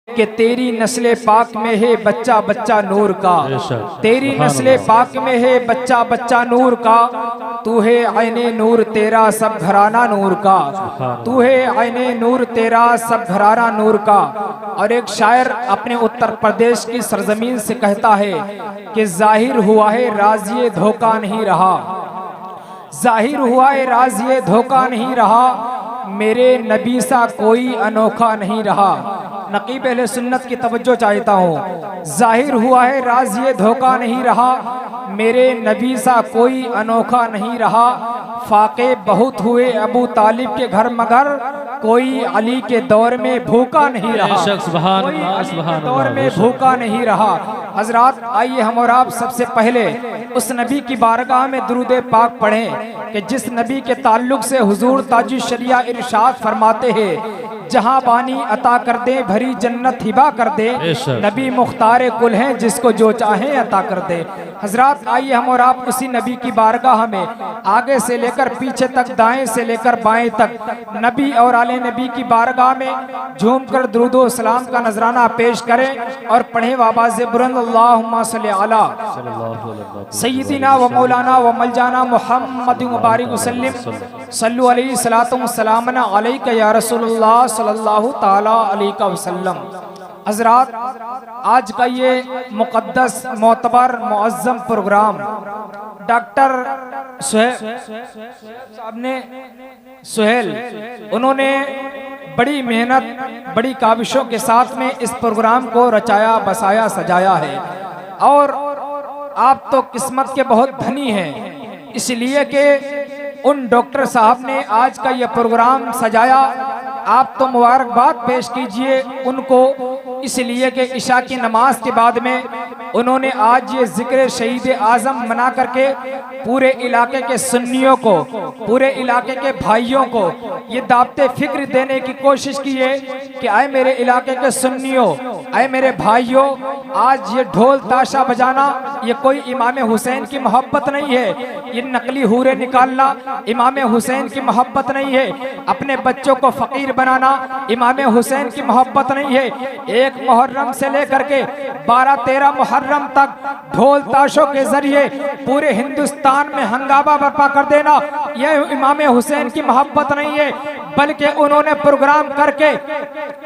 कि तेरी नस्ले पाक में है बच्चा बच्चा नूर का, तेरी नस्ले पाक में है बच्चा बच्चा नूर का। तू है आईने नूर तेरा सब घराना नूर का, तू है आईने नूर तेरा सब घराना नूर का। और एक शायर अपने उत्तर प्रदेश की सरजमीन से कहता है कि जाहिर हुआ है राज ये धोखा नहीं रहा, जाहिर हुआ है राज ये धोखा नहीं रहा, मेरे नबी सा कोई अनोखा नहीं रहा। नकीब अहले सुन्नत की तवज्जो चाहता हूँ। जाहिर हुआ है राज ये धोखा नहीं रहा, मेरे नबी सा कोई अनोखा नहीं रहा। फाके बहुत हुए अबू तालिब के घर मगर कोई अली के दौर में भूखा नहीं रहा, कोई अली के दौर में भूखा नहीं रहा। हजरात, आइए हम और आप सबसे पहले उस नबी की बारगाह में दुरूद पाक पढ़ें कि जिस नबी के ताल्लुक से हुजूर ताजुल शरिया इरशाद फरमाते हैं, जहां बानी अता कर दे भरी जन्नत हिबा कर दे, नबी मुख्तार कुल हैं जिसको जो चाहे अता कर दे। हजरात, आइए हम और आप उसी नबी की बारगाह में आगे से लेकर पीछे तक, दाएं से लेकर बाएं तक नबी और आले नबी की बारगाह में झूम कर दुरूद व सलाम का नजराना पेश करें और पढ़ें आवाज़ बुलंद अल्लाहुम्मा सल्ली अला सय्यिदिना व मौलाना व मलजाना मुहम्मद मुबारक वसल्लम सल्लु अलैहि सलातु व सलामना अलैका या रसूलुल्लाह सल्लल्लाहु ताला अलैहि वसल्लम। हजरात, आज का ये मुक़द्दस मोतबर मुअज़्ज़म प्रोग्राम डॉक्टर सुहेल उन्होंने बड़ी मेहनत बड़ी काविशों के साथ में इस प्रोग्राम को रचाया बसाया सजाया है। और आप तो किस्मत के बहुत धनी हैं, इसलिए कि उन डॉक्टर साहब ने आज का ये प्रोग्राम सजाया। आप तो मुबारकबाद पेश कीजिए उनको, इसलिए कि इशा की नमाज के बाद में उन्होंने आज ये जिक्र शहीद आज़म मना करके पूरे इलाके के सुन्नियों को, पूरे इलाके के भाइयों को ये दावते फिक्र देने की कोशिश की है कि आए मेरे इलाके के सुन्नियों, आए मेरे भाइयों, आज ये ढोल ताशा बजाना ये कोई इमाम हुसैन की मोहब्बत नहीं है, ये नकली हूरे निकालना इमाम हुसैन की मोहब्बत नहीं है, अपने बच्चों को फकीर बनाना इमाम हुसैन की मोहब्बत नहीं है। एक मुहर्रम से लेकर के 12-13 मुहर्रम तक ढोल ताशों के जरिए पूरे हिंदुस्तान में हंगामा बर्पा कर देना यह इमाम हुसैन की मोहब्बत नहीं है, बल्कि उन्होंने प्रोग्राम करके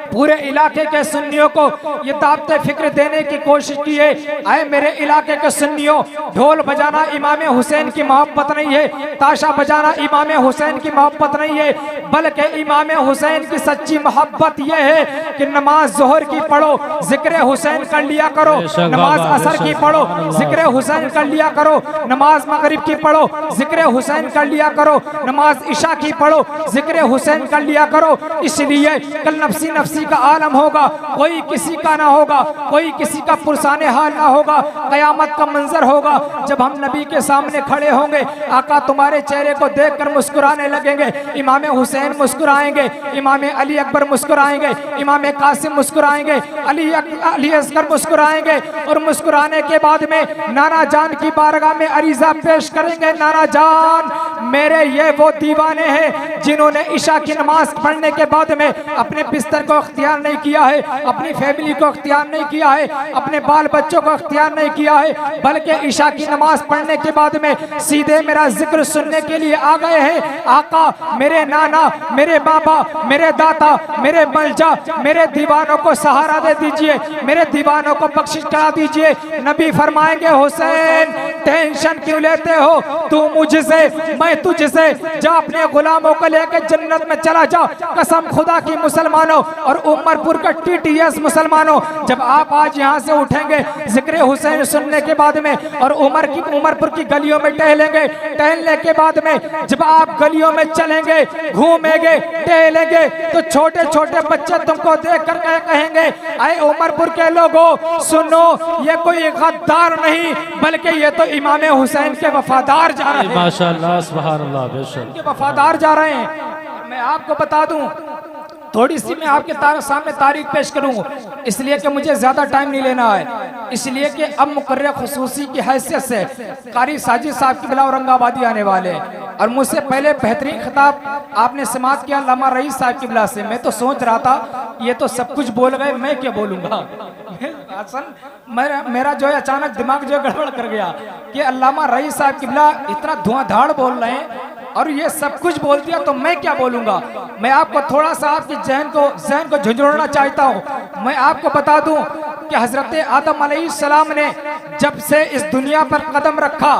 पूरे इलाके के सुन्नियों को ये दावते फिक्र देने की कोशिश की है। आए मेरे इलाके के सुन्नियों, ढोल बजाना इमाम हुसैन की मोहब्बत नहीं है, ताशा बजाना इमाम हुसैन की मोहब्बत नहीं है, बल्कि इमाम हुसैन की सच्ची मोहब्बत यह है कि नमाज जोहर की पढ़ो जिक्र हुसैन कर लिया करो, नमाज असर की पढ़ो जिक्र हुसैन कर लिया करो, नमाज मगरिब की पढ़ो जिक्र हुसैन कर लिया करो, नमाज इशा की पढ़ो जिक्र हुसैन कर लिया करो। इसलिए कल नफसी नफसी का आलम होगा, कोई किसी का ना होगा, कोई किसी का पुरसाने हाल ना होगा। कयामत का मंजर होगा जब हम नबी के सामने खड़े होंगे, आका तुम्हारे चेहरे को देखकर मुस्कुराने लगेंगे, इमाम हुसैन मुस्कुराएंगे, इमाम अली अकबर मुस्कुराएंगे, इमाम कासिम मुस्कुराएंगे, अली असगर मुस्कुराएंगे, और मुस्कुराने के बाद में नाना जान की बारगाह में अरीजा पेश करेंगे, नाना जान मेरे ये वो दीवाने हैं जिन्होंने इशा की नमाज पढ़ने के बाद में अपने बिस्तर को अख्तियार नहीं किया है, अपनी फैमिली को अख्तियार नहीं किया है, अपने बाल बच्चों को अख्तियार नहीं किया है, बल्कि इशा की नमाज पढ़ने के बाद में सीधे मेरा जिक्र सुनने के लिए आ गए हैं। आका मेरे नाना, मेरे बाबा, मेरे दाता, मेरे मलजा, मेरे दीवानों को सहारा दे दीजिए, मेरे दीवानों को बख्शिश करा दीजिए। नबी फरमाएंगे हुसैन टेंशन क्यों लेते हो, तू मुझसे मैं तुझसे, जा अपने गुलामों को लेकर जन्नत में चला जा। कसम खुदा की मुसलमानों और उमरपुर का TTS मुसलमानों, जब आप आज यहाँ से उठेंगे जिक्र हुसैन सुनने के बाद में और उमरपुर की गलियों में टहलेंगे, टहलने के बाद में जब आप गलियों में चलेंगे, घूमेंगे, टहलेंगे, तो छोटे छोटे बच्चे तुमको देख कर कहेंगे, आए उमरपुर के लोगों सुनो, ये कोई गद्दार नहीं बल्कि ये तो इमाम हुसैन के वफादार जा रहे हैं। माशाअल्लाह, सुभान अल्लाह, बेशक वफादार जा रहे हैं। मैं आपको बता दूं थोड़ी सी मैं आपके सामने तारीख पेश करूं, इसलिए कि मुझे ज़्यादा टाइम नहीं लेना है, इसलिए कि अब मुकर्रर खुसूसी की हैसियत से कारी साजिद साहब की बिला औरंगाबादी आने वाले हैं और मुझसे पहले बेहतरीन खिताब आपने समात किया अल्लामा रईस साहब की बिला से। मैं तो सोच रहा था ये तो सब कुछ बोल गए, मैं क्या बोलूँगा। मेरा जो है अचानक दिमाग जो गड़बड़ कर गया कि अल्लामा रईस साहब की बिला इतना धुआंधार बोल रहे हैं और ये सब कुछ बोल दिया तो मैं क्या बोलूंगा। मैं आपको थोड़ा सा आपके जहन को झुंझुड़ना चाहता हूँ। मैं आपको बता दूं कि हजरत आदम अलैहिस्सलाम ने जब से इस दुनिया पर कदम रखा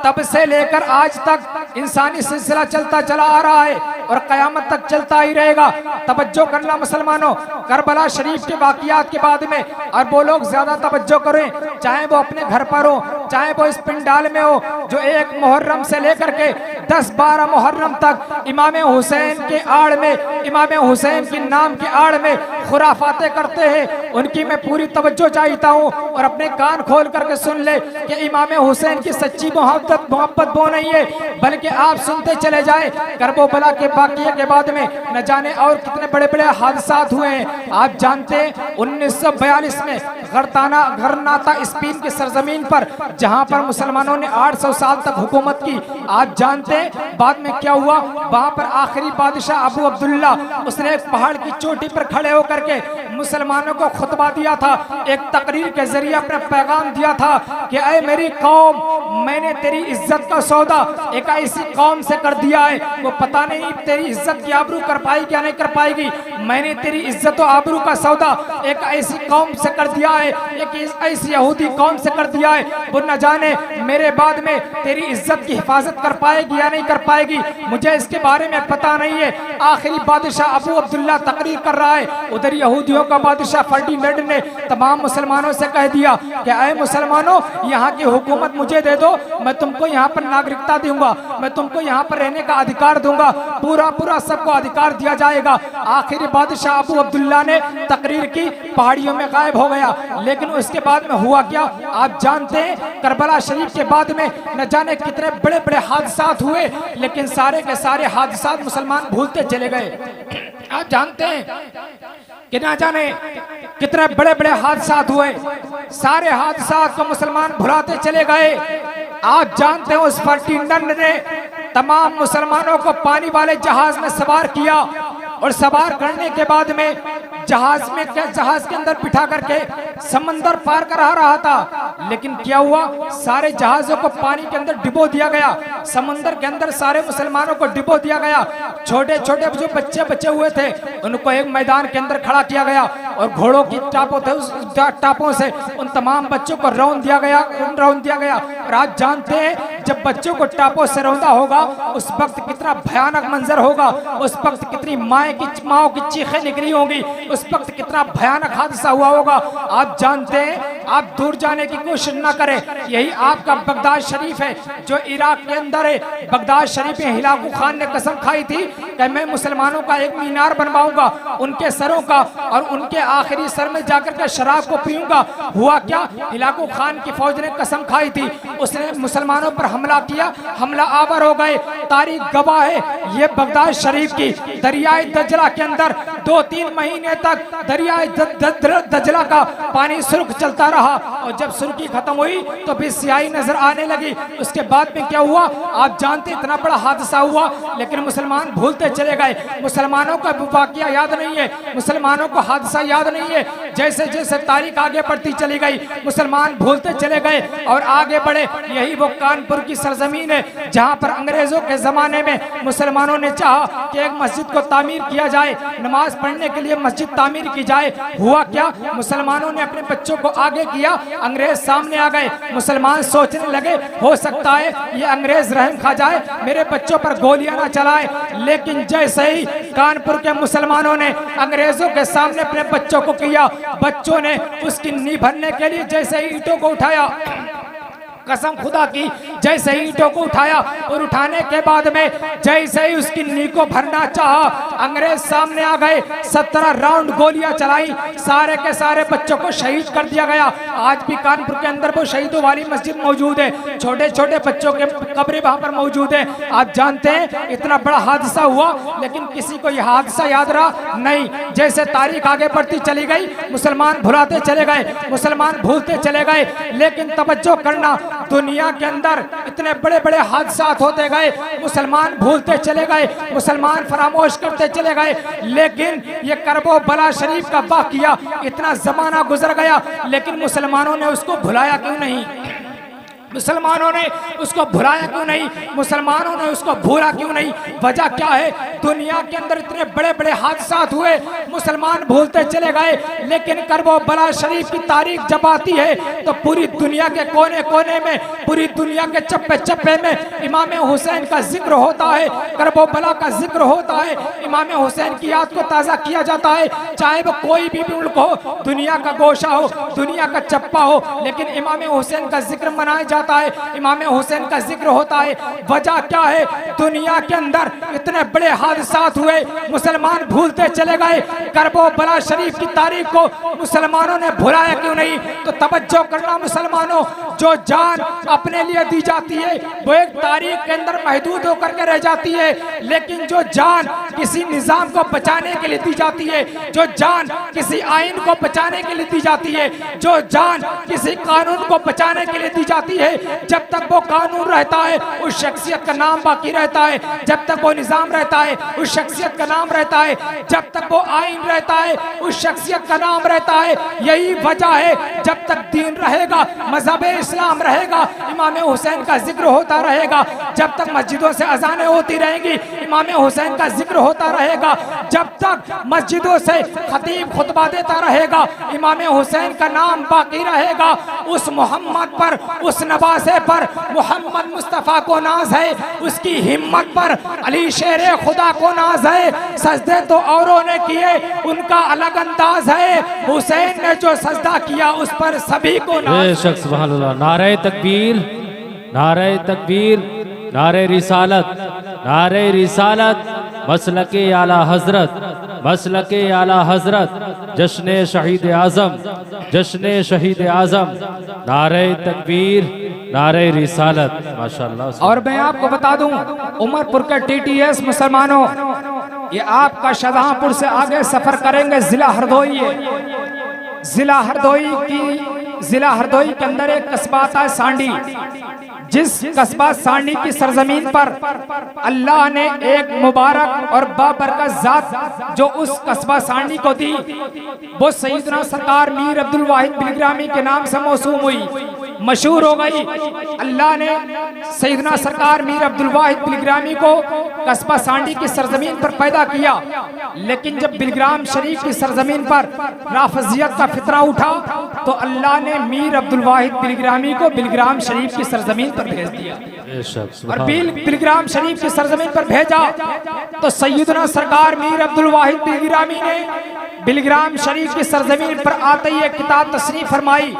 तब से लेकर आज तक इंसानी सिलसिला चलता चला आ रहा है और कयामत तक चलता ही रहेगा। तवज्जो करना मुसलमानों, करबला शरीफ के वाक़ियात के बाद में और वो लोग ज्यादा तवज्जो करें, चाहे वो अपने घर पर हो चाहे वो इस पिंडाल में हो, जो 1 मुहर्रम से लेकर के 10-12 मुहर्रम तक इमाम हुसैन के आड़ में, इमाम हुसैन के नाम के आड़ में खुराफातें करते हैं, उनकी मैं पूरी तवज्जो चाहता हूँ और अपने कान खोल करके सुन ले कि इमाम हुसैन की सच्ची मोहब्बत वो नहीं है, बल्कि आप सुनते चले जाए करबला के वाक़ये के बाद में न जाने और कितने बड़े बड़े हादसात हुए हैं। आप जानते हैं 1942 में गरनाता स्पेन की सरजमीन पर जहां पर मुसलमानों ने 800 साल तक हुकूमत की, आप जानते हैं बाद में क्या हुआ। वहां पर आखिरी बादशाह अबू अब्दुल्ला उसने एक पहाड़ की चोटी पर खड़े होकर के मुसलमानों को खुतबा दिया था, एक तकरीर के जरिए अपना पैगाम दिया था कि ऐ मेरी कौम, मैंने तेरी इज्जत का सौदा एक ऐसी कौम से कर दिया है, वो पता नहीं तेरी इज्जत की आबरू कर पाएगी या नहीं कर पाएगी। मैंने तेरी इज्जत और आबरू का सौदा एक ऐसी कौम से कर दिया है, एक ऐसी यहूदी कौम से कर दिया है, वो न जाने मेरे बाद में तेरी इज्जत की हिफाजत कर पाएगी या नहीं कर पाएगी, मुझे इसके बारे में पता नहीं है। आखिरी बादशाह अबू अब्दुल्ला तकरीर कर रहा है, उधर यहूदियों का बादशाह फर्डिनेंड ने तमाम मुसलमानों से कह दिया कि ऐ मुसलमानों, यहाँ की हुकूमत मुझे दे दो, मैं तुमको यहाँ पर नागरिकता दूंगा, मैं तुमको यहाँ पर रहने का अधिकार दूंगा, पूरा पूरा सबको अधिकार दिया जाएगा। आखिरी बादशाह अबू अब्दुल्ला ने तकरीर की, पहाड़ियों में गायब हो गया। लेकिन उसके बाद में हुआ क्या आप जानते हैं, करबला शरीफ के बाद में न जाने कितने बड़े बड़े हादसात हुए, लेकिन सारे के सारे हादसात मुसलमान भूलते चले गए। आप जानते हैं कि ना जाने कितने बड़े बड़े हादसात हुए, सारे हादसात को मुसलमान भुलाते चले गए। आप जानते हैं उस फर्डिनेंड ने तमाम मुसलमानों को पानी वाले जहाज में सवार किया और सवार करने के बाद में जहाज के अंदर बिठा करके समंदर पार करा रहा था। लेकिन क्या हुआ, सारे जहाजों को पानी के अंदर डिबो दिया गया, समंदर के अंदर सारे मुसलमानों को डिबो दिया गया। छोटे छोटे जो बच्चे बचे हुए थे उनको एक मैदान के अंदर खड़ा किया गया और घोड़ों की टापों थे, उस टापों से उन तमाम बच्चों को रौंद दिया गया। और आप जानते हैं जब बच्चों को टापों से रौंदा होगा उस वक्त कितना भयानक मंजर होगा, उस वक्त कितनी माओ की चीखें निकली होंगी, उस वक्त कितना भयानक हादसा हुआ होगा। आप जानते हैं, आप दूर जाने की कोशिश ना करें, यही आपका बगदाद शरीफ है जो इराक के अंदर है। बगदाद शरीफ में हिलाकू खान ने कसम खाई थी कि मैं मुसलमानों का एक मीनार बनवाऊंगा, उनके सरों का, और उनके आखिरी सर में जाकर के शराब को पीऊंगा। हुआ क्या, हिलाकू खान की फौज ने कसम खाई थी, उसने मुसलमानों पर हमला किया, हमला आवर हो गए। तारीख गवाह है, ये बगदाद शरीफ की दरियाए दजला के अंदर 2-3 महीने तक दरियाए दजला का पानी सुर्ख चलता रहा और जब सुर्खी खत्म हुई तो फिर स्याही नजर आने लगी। उसके बाद में क्या हुआ आप जानते, इतना बड़ा हादसा हुआ, लेकिन मुसलमान भूलते चले गए। मुसलमानों का वाकया याद नहीं है, मुसलमानों को हादसा याद नहीं है। जैसे जैसे तारीख आगे बढ़ती चली गई मुसलमान भूलते चले गए और आगे बढ़े। यही वो कानपुर की सरजमीन है जहाँ पर अंग्रेजों के जमाने में मुसलमानों ने चाहा कि एक मस्जिद को तामीर किया जाए, नमाज पढ़ने के लिए मस्जिद तामीर की जाए। हुआ क्या, मुसलमानों ने अपने बच्चों को आगे किया, अंग्रेज सामने आ गए। मुसलमान सोचने लगे हो सकता है ये अंग्रेज रहम खा जाए, मेरे बच्चों पर गोलियां ना चलाए। लेकिन जैसे ही कानपुर के मुसलमानों ने अंग्रेजों के सामने अपने बच्चों को किया, बच्चों ने उसकी नींव भरने के लिए जैसे ईंटों को उठाया, कसम खुदा की जैसे ही ईंटों को उठाया और उठाने के बाद में जैसे ही उसकी नी को भरना चाहा, अंग्रेज सामने आ गए। 17 राउंड गोलियां चलाई, सारे के सारे बच्चों को शहीद कर दिया गया। आज भी कानपुर के अंदर वो शहीदों वाली मस्जिद मौजूद है, छोटे छोटे बच्चों के कब्रें वहां पर मौजूद है। आप जानते हैं इतना बड़ा हादसा हुआ, लेकिन किसी को यह हादसा याद रहा नहीं। जैसे तारीख आगे बढ़ती चली गई, मुसलमान भुलाते चले गए, मुसलमान भूलते चले गए। लेकिन तवज्जो करना, दुनिया के अंदर इतने बड़े बड़े हादसा होते गए, मुसलमान भूलते चले गए, मुसलमान फरामोश करते चले गए। लेकिन ये करबो बला शरीफ का वाकया, इतना जमाना गुजर गया, लेकिन मुसलमानों ने उसको भुलाया क्यों नहीं? मुसलमानों ने उसको भुलाया क्यों नहीं? मुसलमानों ने उसको भूला क्यों नहीं? वजह क्या है? दुनिया के अंदर इतने बड़े बड़े हादसा हुए, मुसलमान भूलते चले गए। लेकिन करबो बला शरीफ की तारीख जब आती है तो पूरी दुनिया के कोने कोने में, पूरी दुनिया के चप्पे चप्पे में इमाम हुसैन का जिक्र होता है, करबो बला का जिक्र होता है, इमाम हुसैन की याद को ताज़ा किया जाता है। चाहे वो कोई भी मुल्क हो, दुनिया का गोशा हो, दुनिया का चप्पा हो, लेकिन इमाम हुसैन का जिक्र मनाया जाता है, इमाम हुसैन का जिक्र होता है। वजह क्या है? दुनिया के अंदर इतने बड़े हादसात हुए, मुसलमान भूलते चले गए। करबो बला शरीफ की तारीख को मुसलमानों ने भुलाया क्यों नहीं? तो तवज्जो करना मुसलमानों, जो जान अपने लिए दी जाती है वो एक तारीख के अंदर महदूद होकर के रह जाती है, लेकिन जो जान किसी निजाम को बचाने के लिए दी जाती है, जो जान किसी आइन को बचाने के लिए दी जाती है, जो जान किसी कानून को बचाने के लिए दी जाती है, जब तक वो कानून रहता है उस शख्सियत का नाम बाकी रहता है, जब तक वो निजाम रहता है उस शख्सियत का नाम रहता है, जब तक वो आइन रहता है उस शख्सियत का नाम रहता है। यही वजह है, जब तक दीन रहेगा, मजहब इस्लाम रहेगा, इमाम हुसैन का जिक्र होता रहेगा। जब तक मस्जिदों से अजानें होती रहेंगी, इमाम हुसैन का जिक्र होता रहेगा। जब तक मस्जिदों से खतीब खुतबा देता रहेगा, इमाम हुसैन का नाम बाकी रहेगा। उस मोहम्मद पर, उस नवासे पर मोहम्मद मुस्तफ़ा को नाज है, उसकी हिम्मत पर अली शेर खुदा को नाज है। सजदे तो औरों ने किए, उनका अलग अंदाज है, हुसैन ने जो सजदा किया उस पर सभी को नाज है। सुभान अल्लाह। नारे तकबीर, नारे तकबीर, नारे रिसालत, नारे रिसालत, मसलके आला हजरत, मसलके आला हजरत, जश्न शहीद आजम, जश्न शहीद आजम, नारे तकबीर, नारे रिसालत, माशाअल्लाह। और मैं आपको बता दूं, उमरपुर के TTS मुसलमानों, ये आपका शाहजहांपुर से आगे सफर करेंगे, जिला हरदोई है। जिला हरदोई के अंदर एक कस्बा आता है सांडी। जिस कस्बा सांडी की सरजमीन पर अल्लाह ने एक मुबारक और बाबरकत जात जो उस कस्बा सांडी को दी, वो सैयदना सरकार मीर अब्दुल वाहिद बिलग्रामी के नाम से मौसूम हुई, मशहूर हो गई। अल्लाह ने सैयदना सरकार मीर अब्दुल वाहिद बिलग्रामी को कस्बा सांडी की सरजमीन पर पैदा किया। लेकिन जब बिलग्राम शरीफ की सरजमीन पर राफजियत का फितरा उठा तो अल्लाह ने मीर अब्दुल वाहिद बिलग्रामी को बिलग्राम शरीफ की सरजमीन पर भेज दिया। और बिलग्राम शरीफ की सरजमीन पर भेजा तो सैयदना सरकार मीर अब्दुल वाहिद बिलग्रामी ने बिलग्राम शरीफ की सरजमीन पर आते ही एक किताब तस्नीफ फरमाई।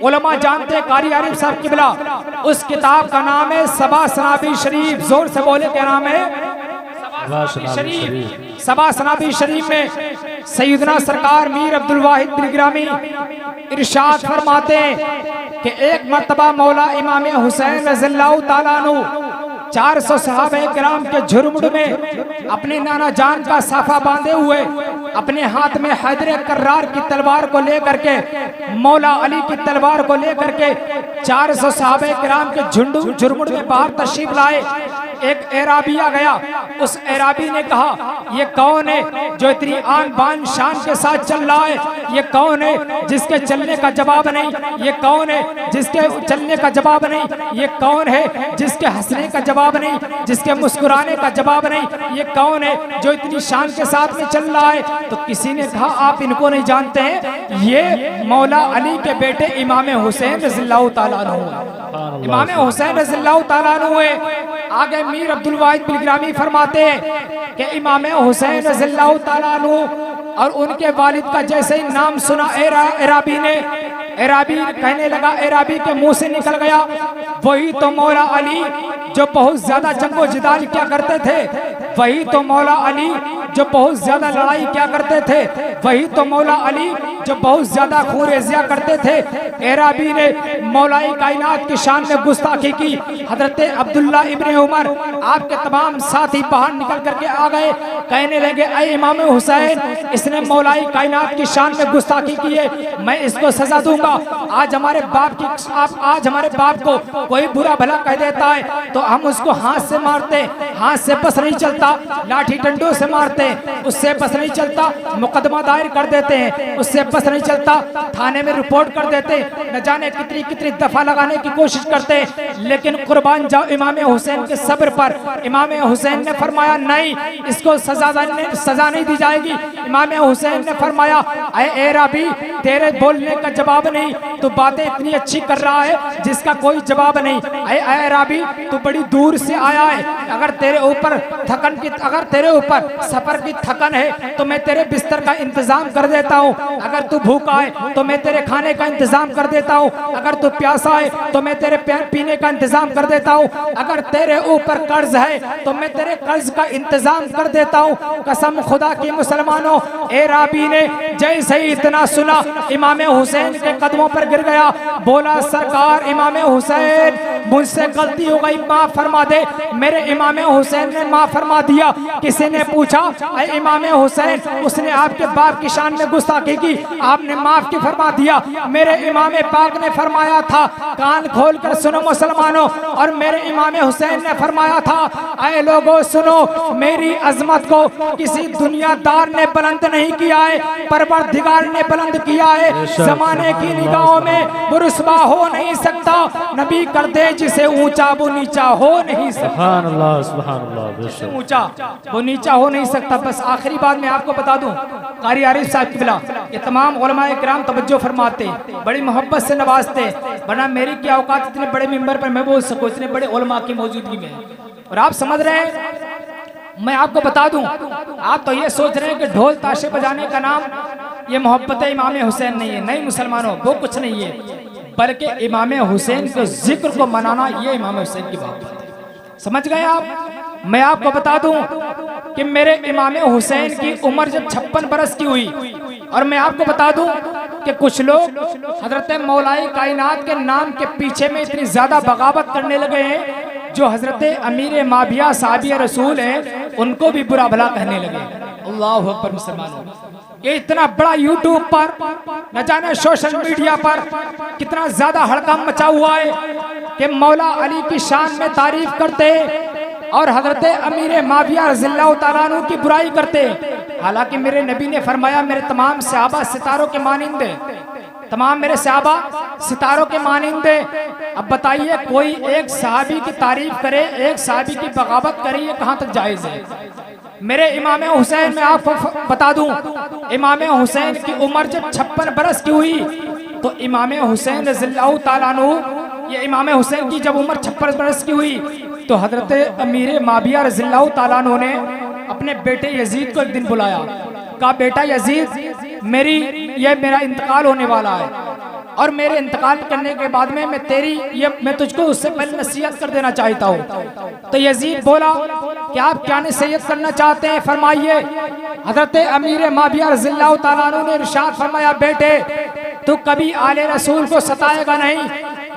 उलमा जानते कारी आरिफ साहब किबला, उस किताब का नाम है सबा सनाबी शरीफ। जोर से बोले क्या नाम है? शरीफ। सबा सनाबी शरीफ में सैयदना सरकार मीर अब्दुल वाहिद बिलग्रामी इरशाद फरमाते कि एक मर्तबा मौला इमाम हुसैन रज़ियल्लाहु ताला अन्हु 400 सहाबे किराम के झुरमुड़ में अपने नाना जान का साफा बांधे हुए, अपने हाथ में हैदर कर्रार की तलवार को लेकर के, मौला अली की तलवार को लेकर के 400 सहाबे किराम के झुरमुड़ में बाहर तशरीफ लाए। एक एराबी आ गया, उस एराबी ने कहा ये कौन है जो इतनी आन बान शान के साथ चल रहा है? ये कौन है जिसके चलने का जवाब नहीं? ये कौन है जिसके चलने का जवाब नहीं? ये कौन है जिसके हंसने का जवाब नहीं, जिसके मुस्कुराने का जवाब नहीं? ये कौन है जो इतनी शान के साथ में चल रहा है? तो किसी ने कहा आप इनको नहीं जानते हैं, ये मौला अली के बेटे इमाम हुसैन रज़ियल्लाहु ताला अन्हु, इमाम हुसैन रज़ियल्लाहु ताला अन्हु है। आगे मीर अब्दुल वाहिद बिलग्रामी फरमाते हैं कि इमाम हुसैन रज़ियल्लाहु ताला अन्हु और उनके वालिद का जैसे ही नाम सुना एराबी ने, एराबी कहने लगा, एराबी के मुंह से निकल गया वही तो मौला अली जो बहुत ज्यादा जंगो जिदाल क्या करते थे, वही तो मौला अली जो बहुत ज्यादा लड़ाई क्या करते थे, वही तो मौला अली जो बहुत ज्यादा खून रेज़िया करते थे। एराबी ने मौलाई कायनात की शान में गुस्ताखी की। हजरत अब्दुल्ला इब्ने उमर आपके तमाम साथी बाहर निकल करके आ गए, कहने लगे ऐ इमाम हुसैन, इसने मौलाई कायनात की शान में गुस्ताखी की है, मैं इसको सजा दूंगा। आज हमारे बाप को कोई बुरा भला कह देता है तो हम उसको हाथ से मारते, हाथ से बस नहीं चलता, लाठी डंडों से मारते, उससे बस नहीं चलता, मुकदमा दायर कर देते हैं, उससे बस नहीं चलता, थाने में रिपोर्ट कर देते, न जाने कितनी कितनी दफा लगाने की कोशिश करते। लेकिन कुर्बान जाओ इमाम हुसैन के सब्र पर। इमाम हुसैन ने फरमाया नहीं, इसको सजा नहीं दी जाएगी। इमाम हुसैन ने फरमाया ऐ राबी, तेरे बोलने का जवाब नहीं, तू बातें इतनी अच्छी कर रहा है जिसका कोई जवाब नहीं। ऐ राबी, तू बड़ी दूर से आया है, अगर तेरे ऊपर सफर की थकन है तो मैं तेरे बिस्तर का इंतजाम कर देता हूँ, अगर तू भूखा है तो मैं तेरे खाने का इंतजाम कर देता हूँ, अगर तू प्यासा है तो मैं तेरे पीने का इंतजाम कर देता हूँ, अगर तेरे ऊपर कर्ज है तो मैं तेरे कर्ज का इंतजाम कर देता हूँ। कसम खुदा की मुसलमानों, ए राबी ने जैसे ही इतना सुना इमाम हुसैन के कदमों पर गिर गया, बोला सरकार इमाम हुसैन मुझसे गलती हो गई, माफ फरमा दे। मेरे इमाम हुसैन ने माफ फरमा दिया। किसी ने पूछा ऐ इमाम हुसैन, उसने आपके बाप की शान में गुस्ताखी की, आपने माफ की फरमा दिया। मेरे इमाम पाक ने फरमाया था, कान खोल कर सुनो मुसलमानों, और मेरे इमाम हुसैन ने फरमाया था ऐ लोगों सुनो, मेरी अजमत को किसी दुनियादार ने बुलंद नहीं किया है, परवरदिगार ने बुलंद किया है। जमाने की निगाहों में वो रुस्वा हो नहीं सकता, नबी कर दे जिसे ऊंचा वो नीचा हो नहीं सकता। ऊंचा वो नीचा हो नहीं सकता। बस आखिरी बात मैं आपको बता दूं, कारी आरिफ साहब किबला ये तमाम उलमाए किराम तवज्जो फरमाते, बड़ी मोहब्बत से नवाजते, वरना मेरी क्या औकात इतने बड़े मिंबर पर मैं बोल सकूं, इतने बड़े उलमा की मौजूदगी में। और आप समझ रहे हैं, मैं आपको बता दूं, आप तो ये सोच रहे हैं कि ढोल ताशे बजाने का नाम ये मोहब्बत इमाम हुसैन नहीं है। नहीं मुसलमानों, वो कुछ नहीं है, बल्कि इमाम हुसैन के जिक्र को मनाना ये इमाम हुसैन की बात है। समझ गए आप? मैं आपको बता दूं कि मेरे इमाम हुसैन की उम्र जब 56 बरस की हुई, और मैं आपको बता दूं कि कुछ लोग हजरत मौलाई कायनात के नाम के पीछे में इतनी ज्यादा बगावत करने लगे हैं, जो हजरत अमीर माबिया साहबी रसूल हैं उनको भी बुरा भला कहने लगे। अल्लाहु अकबर मुसलमानों, ये इतना बड़ा यूट्यूब पर, न जाने सोशल मीडिया पर कितना ज्यादा हड़कंप मचा हुआ है कि मौला अली की शान में तारीफ करते और हजरत अमीर माविया रज़ियल्लाहु ताला अन्हु की बुराई करते। हालांकि मेरे नबी ने फरमाया मेरे तमाम सहाबा सितारों के मानिंदे, तमाम मेरे सहाबा सितारों के मानिंदे। अब बताइए कोई एक सहाबी की तारीफ करे, एक सहाबी की बगावत करे, ये कहाँ तक जायज है? मेरे इमाम हुसैन में आपको बता दूं, इमाम हुसैन की उम्र जब 56 बरस की हुई तो इमाम हुसैन रज़ियल्लाहु ताला अन्हु, ये इमाम हुसैन की जब उम्र 56 बरस की हुई तो हजरत अमीर माविया रज़ियल्लाहु ताला अन्हु ने अपने बेटे यजीद को एक दिन बुलाया, कहा बेटा यजीद, मेरा इंतकाल होने वाला है, और मेरे इंतकाल करने के बाद में मैं तुझको उससे पहले नसीहत कर देना चाहता हूँ। तो यजीद बोला कि आप क्या नसीहत करना चाहते हैं, फरमाइए। हजरत अमीर माविया रज़ियल्लाहु ताला अन्हु ने इरशाद फरमाया, बेटे तू कभी आले रसूल को सताएगा नहीं,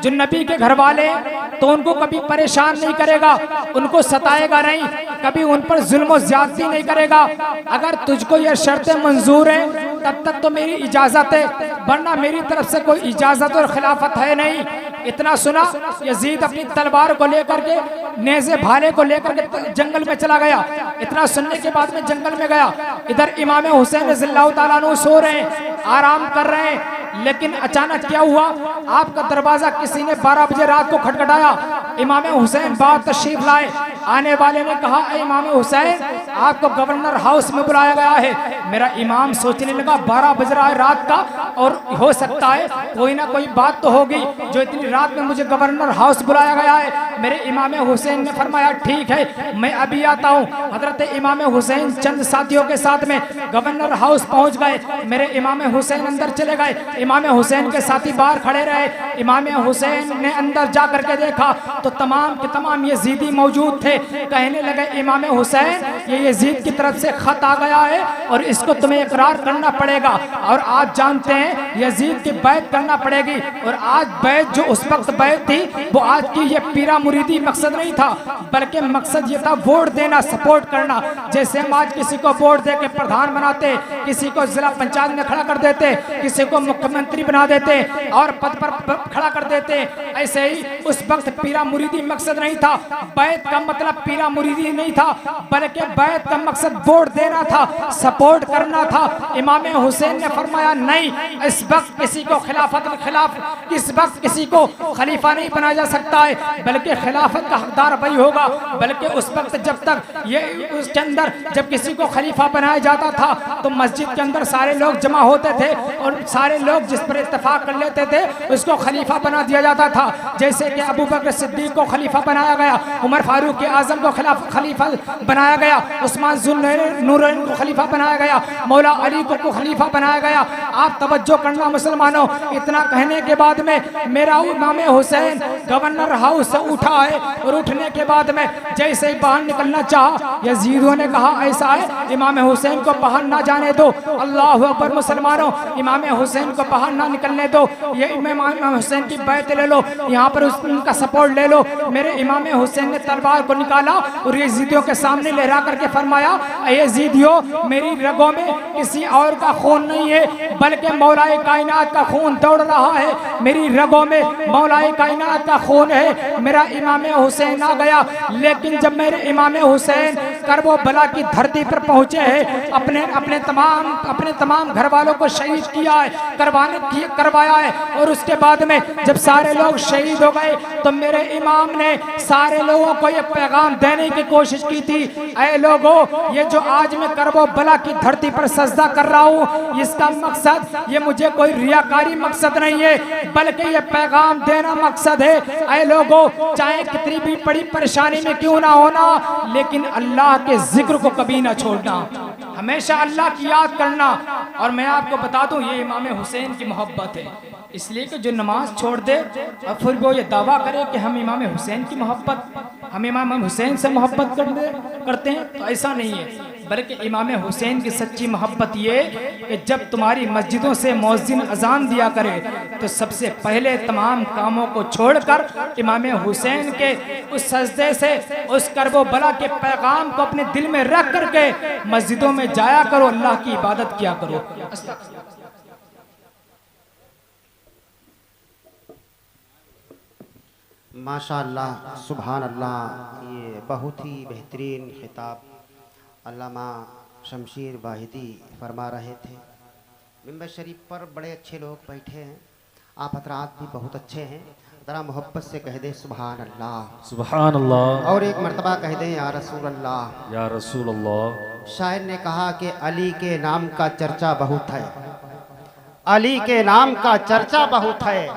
जो नबी के घर वाले तो उनको कभी परेशान नहीं करेगा, उनको सताएगा नहीं, कभी उन पर जुल्म ज्यादती नहीं करेगा। अगर तुझको ये शर्तें मंजूर हैं तब तक तो मेरी इजाजत है, वरना मेरी तरफ से कोई इजाजत और खिलाफत है नहीं। इतना सुना, यजीद अपनी तलवार को लेकर के, नेज़े भाले को लेकर के जंगल में चला गया। इतना सुनने के बाद में जंगल में गया, इधर इमाम हुसैन रज़ियल्लाहु ताला अन्हु सो रहे हैं, आराम कर रहे हैं। लेकिन अचानक क्या हुआ, आपका दरवाजा किसी ने 12 बजे रात को खटखटाया। इमाम हुसैन बाहर तशरीफ लाए, आने वाले ने कहा इमाम हुसैन आपको गवर्नर हाउस में बुलाया गया है। मेरा इमाम सोचने लगा 12 बज रहा है रात का, और हो सकता है कोई ना कोई बात तो होगी जो इतनी रात में मुझे गवर्नर हाउस बुलाया गया है। मेरे इमाम हुसैन ने फरमाया ठीक है मैं अभी आता हूँ। हजरत इमाम हुसैन चंद साथियों के साथ में गवर्नर हाउस पहुंच गए। मेरे इमाम हुसैन अंदर चले गए, इमाम हुसैन के साथी बाहर खड़े रहे। इमाम हुसैन ने अंदर जा करके देखा तो तमाम के तमाम यजीदी मौजूद थे। कहने लगे इमाम हुसैन ये यजीद की तरफ से खत आ गया है और इसको तुम्हें इकरार करना पड़ेगा, और आज जानते हैं यजीद की बैत करना पड़ेगी। और आज बैत जो उस वक्त बैत थी वो आज की ये पीरा मुरीदी मकसद नहीं था, बल्कि मकसद ये था वोट देना, सपोर्ट करना। जैसे हम आज किसी को वोट दे के प्रधान बनाते, किसी को जिला पंचायत में खड़ा कर देते, किसी को मुख्यमंत्री बना देते और पद पर खड़ा कर देते, ऐसे ही उस वक्त पीरा मुरीदी मकसद नहीं था। बैत का मतलब पीरा मुरीदी नहीं था, बल्कि बैत का मकसद वोट देना था, सपोर्ट करना था। इमाम हुसैन ने फरमाया नहीं, इस वक्त किसी को खिलाफत के खिलाफ, इस वक्त किसी को खलीफा नहीं बनाया जा सकता है, बल्कि खिलाफत का हकदार वही होगा। बल्कि उस वक्त जब तक ये उसके अंदर जब किसी को खलीफा बनाया जाता था तो मस्जिद के अंदर सारे लोग जमा होते थे और सारे लोग जिस पर इत्तेफाक कर लेते थे उसको खलीफा बना दिया जाता था। जैसे कि अबू बकर सिद्दीक को खलीफा बनाया गया, उमर फारूक आजम को खलीफा बनाया गया, उस्मान ज़ुन्नूरैन को खलीफा बनाया गया, मौला अली को खलीफा बनाया गया। आप तवज्जो करना मुसलमानों, इतना कहने के बाद में मेरा इमाम हुसैन गवर्नर हाउस से उठा है और उठने के बाद में जैसे ही बाहर निकलना चाहा यजीदों ने कहा ऐसा है इमाम हुसैन को बाहर ना जाने दो। अल्लाह अकबर मुसलमानों, इमाम हुसैन को बाहर ना निकलने दो, ये इमाम हुसैन की बैत ले लो, यहाँ पर उनका सपोर्ट ले लो। मेरे इमाम हुसैन ने तलवार को निकाला और यजीदियों के सामने लहरा करके फरमाया यजीदियों मेरी रगों में किसी और का खून नहीं है बल्कि मौलाए कायनात का खून दौड़ रहा है, मेरी रगों में मौलाए कायनात का खून है। मेरा इमाम हुसैन आ गया, लेकिन जब मेरे इमाम हुसैन करबो बला की धरती पर पहुंचे हैं, अपने तमाम घर वालों को शहीद किया है, करवाया है, और उसके बाद में जब सारे लोग शहीद हो गए तो मेरे इमाम ने सारे लोगों को ये पैगाम देने की कोशिश की थी, ऐ लोगों ये जो आज मैं करबो बला की धरती पर सजदा कर रहा हूँ इसका मकसद ये मुझे कोई रियाकारी मकसद नहीं है, बल्कि ये पैगाम देना मकसद है। ऐ लोगों चाहे कितनी भी बड़ी परेशानी में क्यों ना होना, लेकिन अल्लाह के जिक्र को कभी ना छोड़ना, हमेशा अल्लाह की याद करना। और मैं आपको बता दूं ये इमाम हुसैन की मोहब्बत है, इसलिए कि जो नमाज छोड़ दे और फिर वो ये दावा करे कि हम इमाम हुसैन की मोहब्बत, हम इमाम हुसैन से मोहब्बत करते हैं, तो ऐसा नहीं है। बल्कि इमाम हुसैन की सच्ची मोहब्बत ये कि जब तुम्हारी मस्जिदों से मुअज्जिन अजान दिया करे तो सबसे पहले तमाम कामों को छोड़कर इमाम हुसैन के उस सजदे से उस करबो बला के पैगाम को अपने दिल में रख करके मस्जिदों में जाया करो, अल्लाह की इबादत किया करो। माशाअल्लाह, सुभान अल्लाह, ये बहुत ही बेहतरीन खिताब अल्लामा शमशीर वाहिदी फरमा रहे थे। मिंबर शरीफ पर बड़े अच्छे लोग बैठे हैं, आप हजरात भी बहुत अच्छे हैं, ज़रा मोहब्बत से कह दे सुभान अल्लाह, सुभान अल्लाह, और एक मर्तबा कह दें या रसूल अल्लाह, या रसूल अल्लाह। शायर ने कहा कि अली के नाम का चर्चा बहुत है, अली के नाम का चर्चा बहुत है,